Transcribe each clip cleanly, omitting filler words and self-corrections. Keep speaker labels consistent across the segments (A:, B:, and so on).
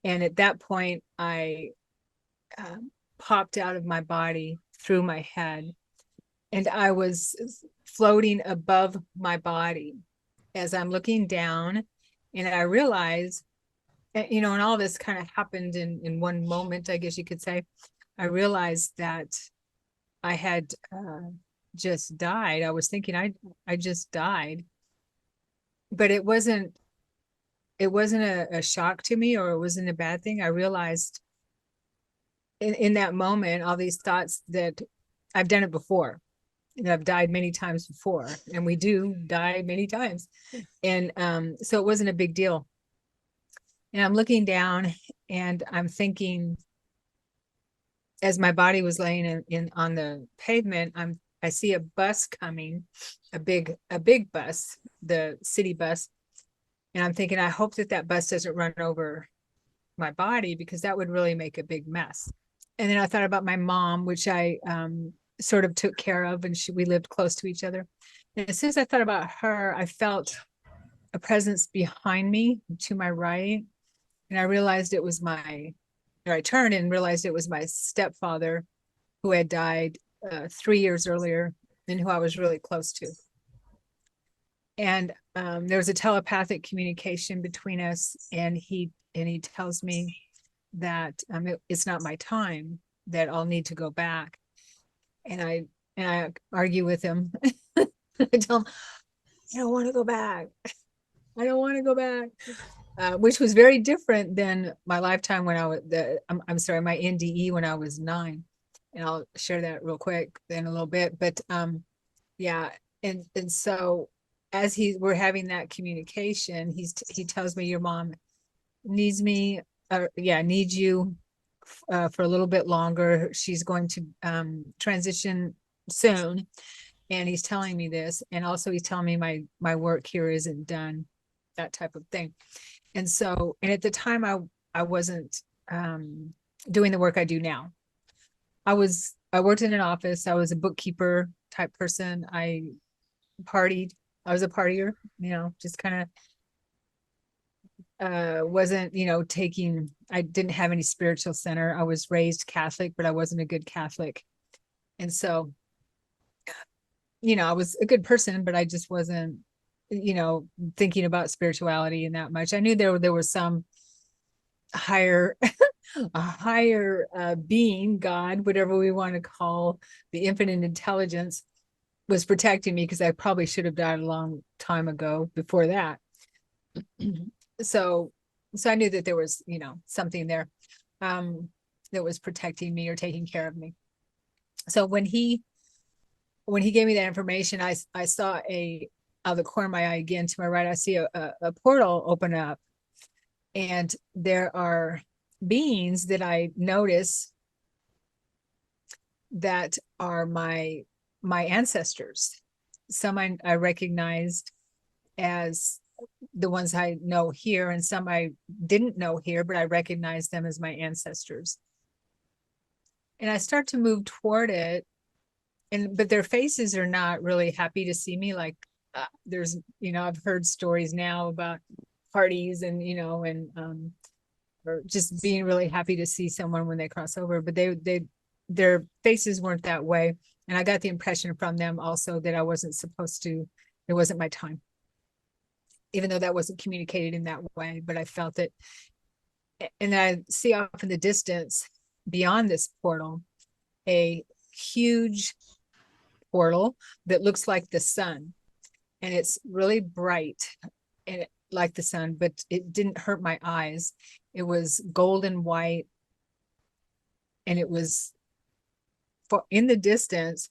A: And at that point, I popped out of my body through my head, and I was floating above my body as I'm looking down. And I realized, and all this kind of happened in one moment, I guess you could say. I realized that I had just died. I was thinking I just died, but it wasn't a shock to me, or it wasn't a bad thing. I realized in that moment all these thoughts that I've done it before, and I've died many times before, and we do die many times. And so it wasn't a big deal. And I'm looking down and I'm thinking, as my body was laying in on the pavement, I see a bus coming, a big bus, the city bus. And I'm thinking, I hope that bus doesn't run over my body, because that would really make a big mess. And then I thought about my mom, which I sort of took care of, and we lived close to each other. And as soon as I thought about her, I felt a presence behind me to my right. And I realized it was I turned and realized it was my stepfather, who had died 3 years earlier, and who I was really close to. And there was a telepathic communication between us, and he tells me that it's not my time, that I'll need to go back. And I argue with him. I tell him, I don't want to go back. I don't want to go back. Which was very different than my lifetime when I was I'm sorry, my NDE when I was 9. And I'll share that real quick in a little bit. But yeah, and so as we're having that communication, he tells me, your mom needs me, needs you for a little bit longer. She's going to transition soon. And he's telling me this, and also he's telling me my work here isn't done, that type of thing. And so, and at the time I wasn't doing the work I do now. I worked in an office. I was a bookkeeper type person. I partied. I was a partier, just kind of wasn't, I didn't have any spiritual center. I was raised Catholic, but I wasn't a good Catholic. And so, I was a good person, but I just wasn't, thinking about spirituality and that much. I knew there was some higher a higher being, God, whatever we want to call the infinite intelligence, was protecting me, because I probably should have died a long time ago before that. So I knew that there was, something there that was protecting me or taking care of me. So when he gave me that information, I saw out of the corner of my eye, again to my right, I see a portal open up, and there are beings that I notice that are my ancestors. Some I recognized as the ones I know here, and some I didn't know here, but I recognized them as my ancestors. And I start to move toward it, but their faces are not really happy to see me. Like there's, I've heard stories now about parties and, or just being really happy to see someone when they cross over, but their faces weren't that way. And I got the impression from them also that I wasn't supposed to, it wasn't my time, even though that wasn't communicated in that way, but I felt it. And I see off in the distance beyond this portal, a huge portal that looks like the sun, and it's really bright and like the sun, but it didn't hurt my eyes. It was golden white, and it was in the distance,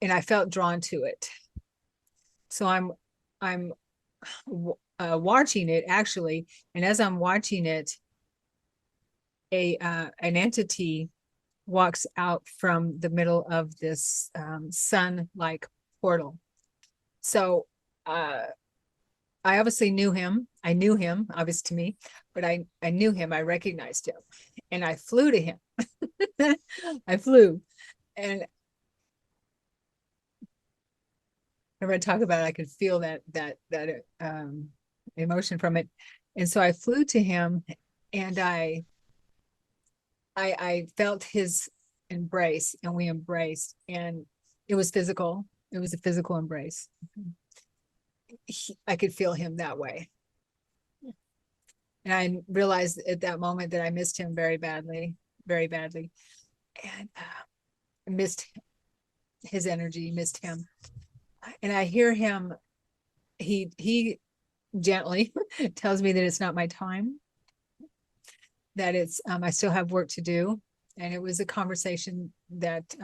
A: and I felt drawn to it. So I'm watching it, actually, and as I'm watching it, an entity walks out from the middle of this sun-like portal. So I obviously knew him. I knew him, obvious to me, but I knew him. I recognized him, and I flew to him. I flew, and whenever I talk about it, I could feel that emotion from it. And so I flew to him, and I felt his embrace, and we embraced, and it was physical. It was a physical embrace. I could feel him that way. And I realized at that moment that I missed him very badly, very badly. And missed his energy, missed him. And I hear him, he gently tells me that it's not my time, that it's, I still have work to do. And it was a conversation that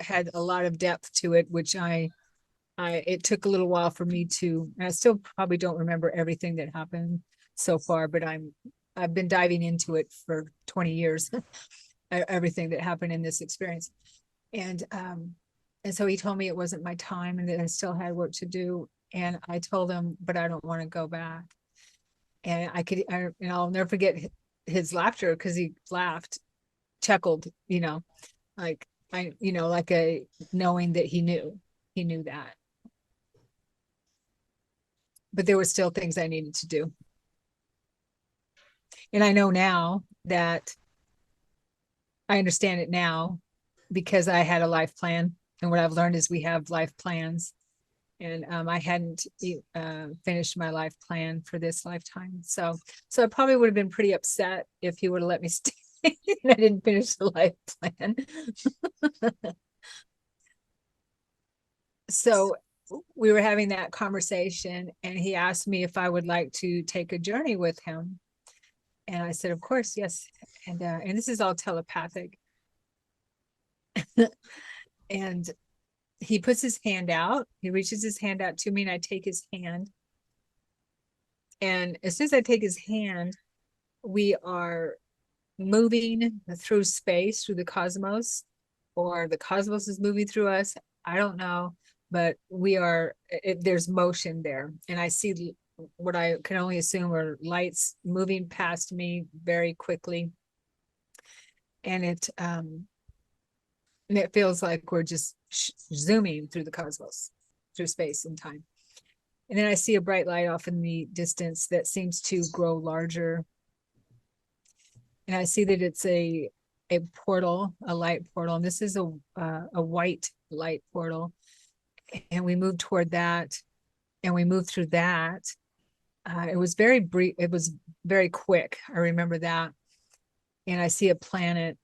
A: had a lot of depth to it, which it took a little while for me to, and I still probably don't remember everything that happened so far, but I've been diving into it for 20 years, everything that happened in this experience. And so he told me it wasn't my time and that I still had work to do. And I told him, but I don't want to go back. And and I'll never forget his laughter, because he laughed, chuckled, like like a knowing that he knew that. But there were still things I needed to do. And I know now that I understand it now because I had a life plan. And what I've learned is we have life plans. And I hadn't finished my life plan for this lifetime. So I probably would have been pretty upset if he would have let me stay and I didn't finish the life plan. So we were having that conversation, and he asked me if I would like to take a journey with him. And I said, of course, yes. And this is all telepathic. And he puts his hand out, he reaches his hand out to me, and I take his hand. And as soon as I take his hand, we are moving through space, through the cosmos, or the cosmos is moving through us. I don't know, but there's motion there. And I see what I can only assume are lights moving past me very quickly. And it feels like we're just zooming through the cosmos, through space and time. And then I see a bright light off in the distance that seems to grow larger. And I see that it's a portal, a light portal. And this is a white light portal. And we moved toward that, and we moved through that. It was very brief. It was very quick. I remember that. And I see a planet,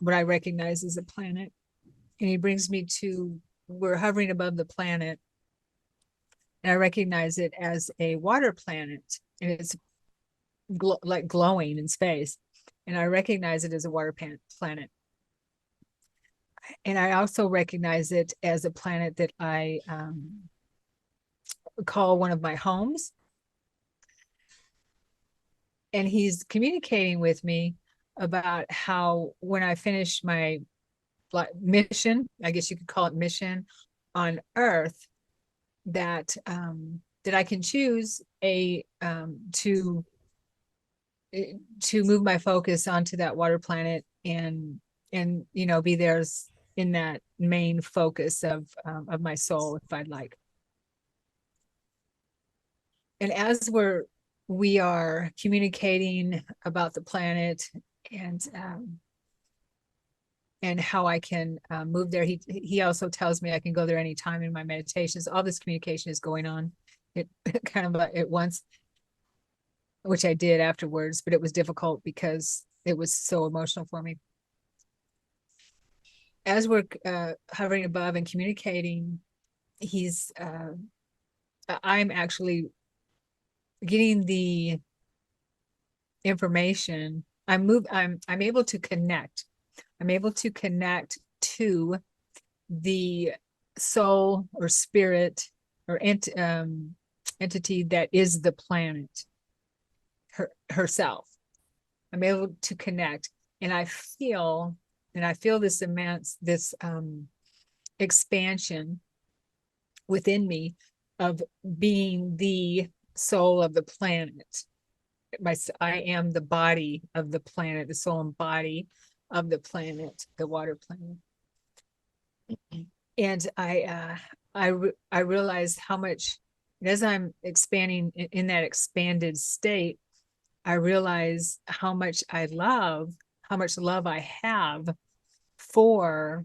A: what I recognize as a planet. And he brings me to, we're hovering above the planet. And I recognize it as a water planet. And it's like glowing in space. And I recognize it as a water planet. And I also recognize it as a planet that I call one of my homes. And he's communicating with me about how when I finish my mission, I guess you could call it mission on Earth, that I can choose to move my focus onto that water planet and be there in that main focus of my soul, if I'd like. And as we are communicating about the planet and how I can move there, he also tells me I can go there anytime in my meditations. All this communication is going on kind of at once, which I did afterwards, but it was difficult because it was so emotional for me. As we're hovering above and communicating, I'm actually getting the information. I'm able to connect. I'm able to connect to the soul or spirit or entity that is the planet herself. I'm able to connect, and I feel this immense, expansion within me of being the soul of the planet. I am the body of the planet, the soul and body of the planet, the water planet. And I realized how much And as I'm expanding in that expanded state, I realize how much love I have for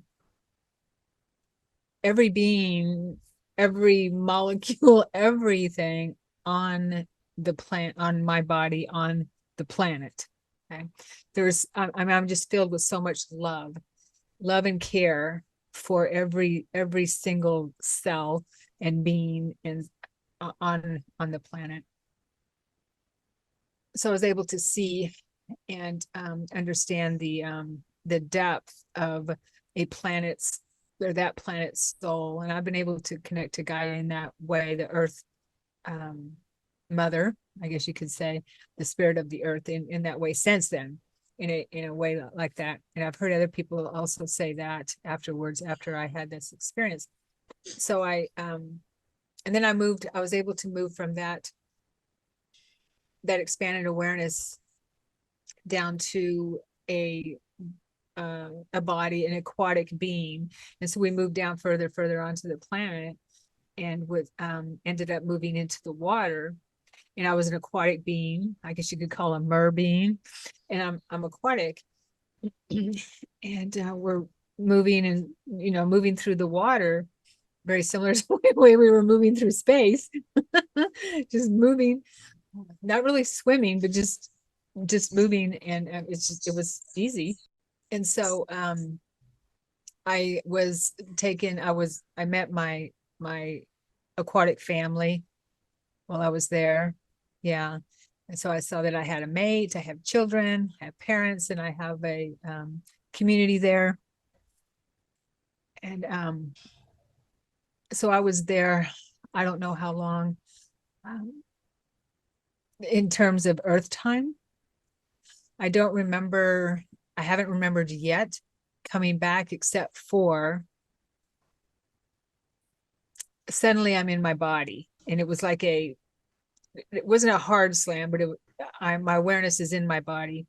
A: every being, every molecule, everything on the planet, on my body, on the planet. Okay. I'm just filled with so much love and care for every single cell and being on the planet. So I was able to see and understand the depth of a planet's or that planet's soul. And I've been able to connect to Gaia in that way, the earth mother, I guess you could say, the spirit of the earth in that way since then, in a way like that. And I've heard other people also say that afterwards, after I had this experience. So and then I was able to move from that expanded awareness down to a body, an aquatic being. And so we moved down further onto the planet, and ended up moving into the water. And I was an aquatic being, I guess you could call a mer being, and I'm aquatic. And we're moving and moving through the water, very similar to the way we were moving through space. Just moving, not really swimming, but just moving. And it was easy. And so I met my aquatic family while I was there. Yeah. And so I saw that I had a mate, I have children, I have parents, and I have a community there. And so I was there, I don't know how long, in terms of Earth time. I don't remember, I haven't remembered yet coming back, except for suddenly I'm in my body. And it was like it wasn't a hard slam, but my awareness is in my body.